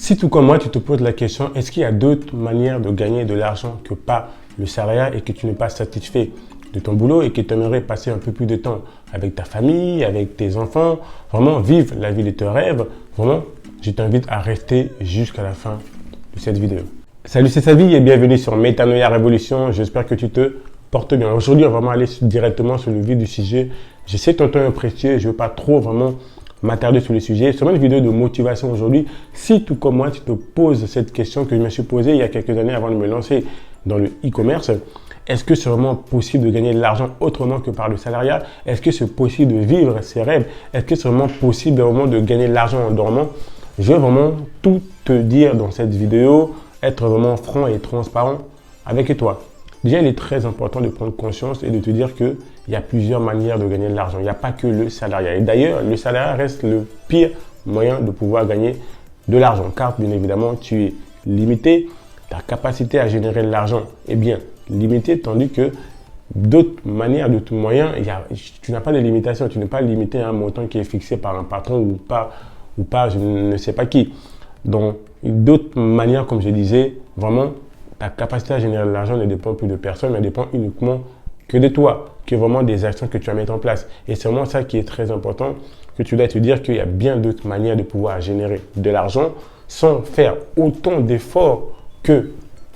Si tout comme moi, tu te poses la question, est-ce qu'il y a d'autres manières de gagner de l'argent que pas le salariat et que tu n'es pas satisfait de ton boulot et que tu aimerais passer un peu plus de temps avec ta famille, avec tes enfants, vraiment vivre la vie de tes rêves, vraiment, je t'invite à rester jusqu'à la fin de cette vidéo. Salut, c'est Savi et bienvenue sur Métanoïa Révolution. J'espère que tu te portes bien. Aujourd'hui, on va vraiment aller directement sur le vif du sujet. Je sais que ton temps est précieux, je ne veux pas trop vraiment m'attarder sur le sujet. C'est une vidéo de motivation aujourd'hui. Si tout comme moi, tu te poses cette question que je me suis posée il y a quelques années avant de me lancer dans le e-commerce, est-ce que c'est vraiment possible de gagner de l'argent autrement que par le salariat? Est-ce que c'est possible de vivre ses rêves? Est-ce que c'est vraiment possible vraiment de gagner de l'argent en dormant? Je vais vraiment tout te dire dans cette vidéo, être vraiment franc et transparent avec toi. Déjà, il est très important de prendre conscience et de te dire qu'il y a plusieurs manières de gagner de l'argent. Il n'y a pas que le salariat. Et d'ailleurs, le salariat reste le pire moyen de pouvoir gagner de l'argent. Car, bien évidemment, tu es limité. Ta capacité à générer de l'argent est bien limitée, tandis que d'autres manières, d'autres moyens, tu n'as pas de limitation. Tu n'es pas limité à un montant qui est fixé par un patron ou pas, je ne sais pas qui. Donc, d'autres manières, comme je disais, vraiment, ta capacité à générer de l'argent ne dépend plus de personne, mais dépend uniquement que de toi, que vraiment des actions que tu vas mettre en place. Et c'est vraiment ça qui est très important, que tu dois te dire qu'il y a bien d'autres manières de pouvoir générer de l'argent sans faire autant d'efforts que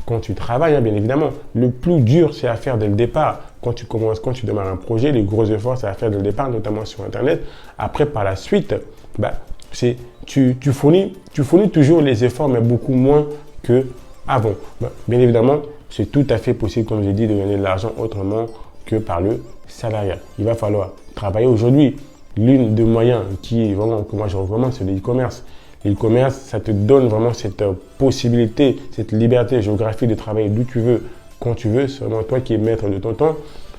quand tu travailles, bien évidemment. Le plus dur, c'est à faire dès le départ. Quand tu commences, quand tu démarres un projet, les gros efforts, c'est à faire dès le départ, notamment sur Internet. Après, par la suite, tu fournis toujours les efforts, mais beaucoup moins que avant. Bien évidemment, c'est tout à fait possible, comme j'ai dit, de gagner de l'argent autrement que par le salariat. Il va falloir travailler aujourd'hui. L'une des moyens que moi je recommande, c'est le e-commerce. L'e-commerce, ça te donne vraiment cette possibilité, cette liberté géographique de travailler d'où tu veux, quand tu veux. C'est vraiment toi qui es maître de ton temps.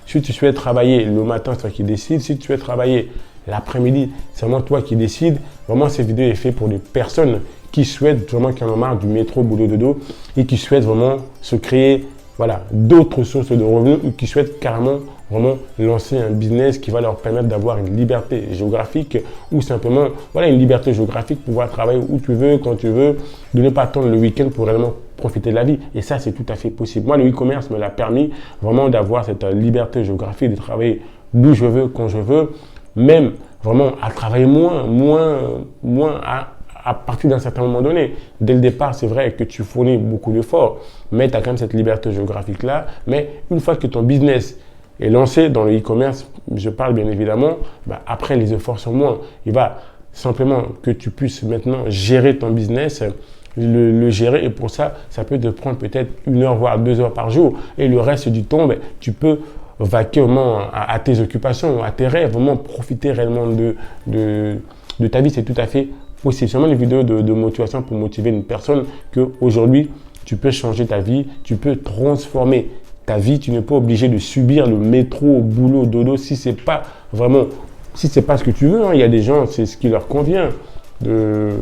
Si tu souhaites travailler le matin, c'est toi qui décides. Si tu souhaites travailler l'après-midi, c'est vraiment toi qui décides. Vraiment, cette vidéo est faite pour des personnes qui souhaitent vraiment, qui en ont marre du métro, boulot, dodo et qui souhaitent vraiment se créer d'autres sources de revenus ou qui souhaitent carrément vraiment lancer un business qui va leur permettre d'avoir une liberté géographique ou simplement une liberté géographique, pouvoir travailler où tu veux, quand tu veux, de ne pas attendre le week-end pour réellement profiter de la vie. Et ça, c'est tout à fait possible. Moi, le e-commerce me l'a permis vraiment d'avoir cette liberté géographique, de travailler d'où je veux, quand je veux, même vraiment à travailler moins à partir d'un certain moment donné. Dès le départ, c'est vrai que tu fournis beaucoup d'efforts, mais tu as quand même cette liberté géographique-là. Mais une fois que ton business est lancé dans le e-commerce, je parle bien évidemment, après les efforts sont moins. Il va simplement que tu puisses maintenant gérer ton business, le gérer, et pour ça, ça peut te prendre peut-être 1 heure, voire 2 heures par jour. Et le reste du temps, tu peux vaquer à tes occupations, à tes rêves, vraiment profiter réellement de ta vie. C'est tout à fait possible. C'est vraiment une vidéo de motivation pour motiver une personne qu'aujourd'hui, tu peux changer ta vie, tu peux transformer ta vie. Tu n'es pas obligé de subir le métro, boulot, dodo si c'est pas ce que tu veux. Il y a des gens, c'est ce qui leur convient, le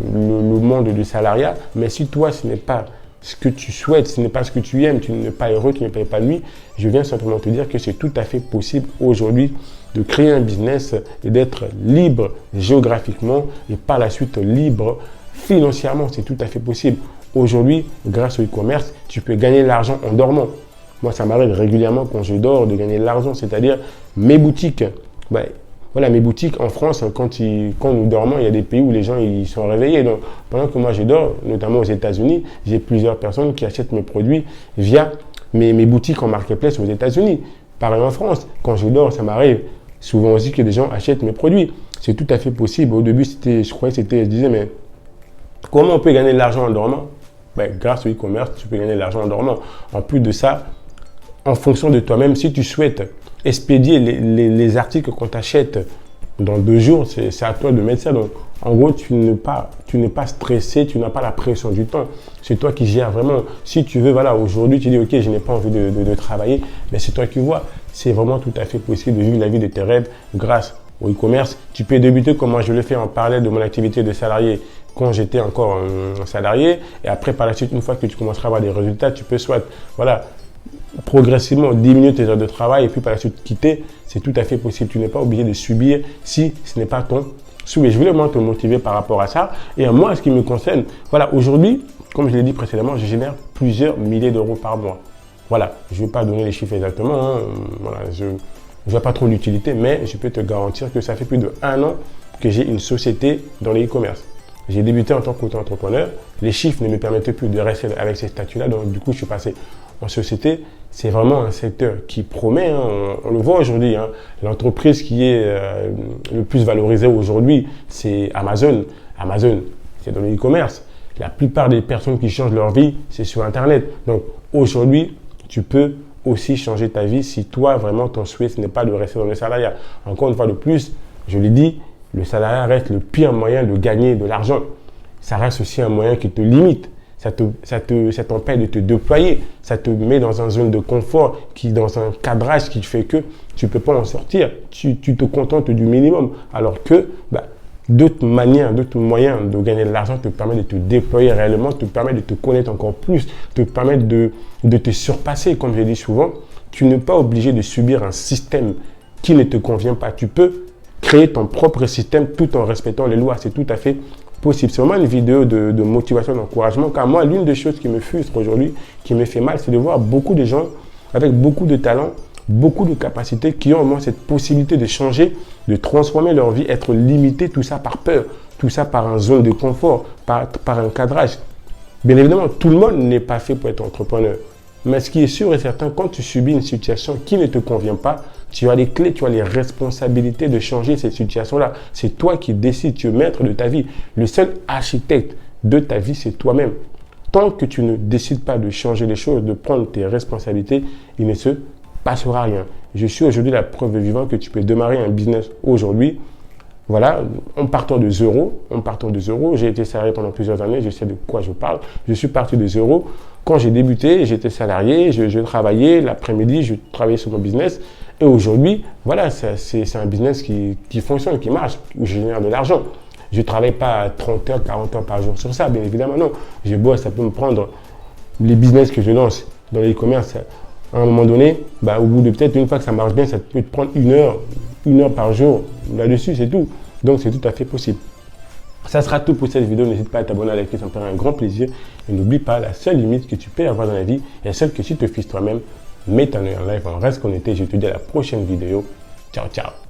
monde du salariat. Mais si toi, ce n'est pas ce que tu souhaites, ce n'est pas ce que tu aimes, tu n'es pas heureux, tu n'es pas épanoui, je viens simplement te dire que c'est tout à fait possible aujourd'hui de créer un business et d'être libre géographiquement et par la suite libre financièrement. C'est tout à fait possible. Aujourd'hui, grâce au e-commerce, tu peux gagner de l'argent en dormant. Moi, ça m'arrive régulièrement quand je dors de gagner de l'argent, c'est-à-dire mes boutiques. Mes boutiques en France, quand nous dormons, il y a des pays où les gens ils sont réveillés. Donc, pendant que moi je dors, notamment aux États-Unis, j'ai plusieurs personnes qui achètent mes produits via mes boutiques en marketplace aux États-Unis. Pareil en France, quand je dors, ça m'arrive souvent aussi que des gens achètent mes produits. C'est tout à fait possible. Au début, je disais, mais comment on peut gagner de l'argent en dormant? Grâce au e-commerce, tu peux gagner de l'argent en dormant. En plus de ça, en fonction de toi-même, si tu souhaites expédier les articles qu'on t'achète dans 2 jours, c'est à toi de mettre ça. Donc, en gros, tu n'es pas stressé, tu n'as pas la pression du temps. C'est toi qui gères vraiment. Si tu veux, aujourd'hui, tu dis, OK, je n'ai pas envie de travailler, mais c'est toi qui vois. C'est vraiment tout à fait possible de vivre la vie de tes rêves grâce au e-commerce. Tu peux débuter comme moi je le fais en parallèle de mon activité de salarié quand j'étais encore un salarié. Et après, par la suite, une fois que tu commenceras à avoir des résultats, tu peux soit, progressivement diminuer tes heures de travail et puis par la suite quitter. C'est tout à fait possible. Tu n'es pas obligé de subir si ce n'est pas ton je voulais vraiment te motiver par rapport à ça. Et moi, ce qui me concerne, voilà, aujourd'hui, comme je l'ai dit précédemment, je génère plusieurs milliers d'euros par mois. Voilà, je ne vais pas donner les chiffres exactement, hein. Voilà, je ne vois pas trop l'utilité, mais je peux te garantir que ça fait plus d'1 an que j'ai une société dans le e-commerce. J'ai débuté en tant qu'auto-entrepreneur. Les chiffres ne me permettaient plus de rester avec ces statuts-là. Donc, du coup, je suis passé en société. C'est vraiment un secteur qui promet. Hein. On le voit aujourd'hui. Hein. L'entreprise qui est le plus valorisée aujourd'hui, c'est Amazon. Amazon, c'est dans le e-commerce. La plupart des personnes qui changent leur vie, c'est sur Internet. Donc, aujourd'hui, tu peux aussi changer ta vie si toi, vraiment, ton souhait, ce n'est pas de rester dans le salariat. Encore une fois de plus, je l'ai dit, le salariat reste le pire moyen de gagner de l'argent. Ça reste aussi un moyen qui te limite. Ça t'empêche de te déployer. Ça te met dans une zone de confort, dans un cadrage qui fait que tu ne peux pas en sortir. Tu te contentes du minimum. Alors que d'autres manières, d'autres moyens de gagner de l'argent te permettent de te déployer réellement, te permettent de te connaître encore plus, te permettent de te surpasser. Comme je l'ai dit souvent, tu n'es pas obligé de subir un système qui ne te convient pas. Tu peux créer ton propre système tout en respectant les lois. C'est tout à fait possible. C'est vraiment une vidéo de motivation, d'encouragement. Car moi, l'une des choses qui me frustre aujourd'hui, qui me fait mal, c'est de voir beaucoup de gens avec beaucoup de talent, beaucoup de capacités, qui ont au moins cette possibilité de changer, de transformer leur vie, être limités, tout ça par peur, tout ça par une zone de confort, par un cadrage. Bien évidemment, tout le monde n'est pas fait pour être entrepreneur. Mais ce qui est sûr et certain, quand tu subis une situation qui ne te convient pas, tu as les clés, tu as les responsabilités de changer cette situation-là. C'est toi qui décides, tu es maître de ta vie. Le seul architecte de ta vie, c'est toi-même. Tant que tu ne décides pas de changer les choses, de prendre tes responsabilités, il ne se passera rien. Je suis aujourd'hui la preuve vivante que tu peux démarrer un business aujourd'hui. Voilà, en partant de zéro, j'ai été salarié pendant plusieurs années, je sais de quoi je parle. Je suis parti de zéro. Quand j'ai débuté, j'étais salarié, je travaillais, l'après-midi, je travaillais sur mon business. Et aujourd'hui, voilà, c'est un business qui fonctionne, qui marche, où je génère de l'argent. Je ne travaille pas 30 heures, 40 heures par jour sur ça, bien évidemment, non. Je bosse, ça peut me prendre les business que je lance dans les e-commerce. À un moment donné, au bout de peut-être une fois que ça marche bien, ça peut te prendre une heure par jour là-dessus, c'est tout. Donc, c'est tout à fait possible. Ça sera tout pour cette vidéo. N'hésite pas à t'abonner, à liker, ça me fera un grand plaisir. Et n'oublie pas, la seule limite que tu peux avoir dans la vie est celle que tu te fixes toi-même. Mets ton œil en live, on reste connecté. Je te dis à la prochaine vidéo. Ciao, ciao.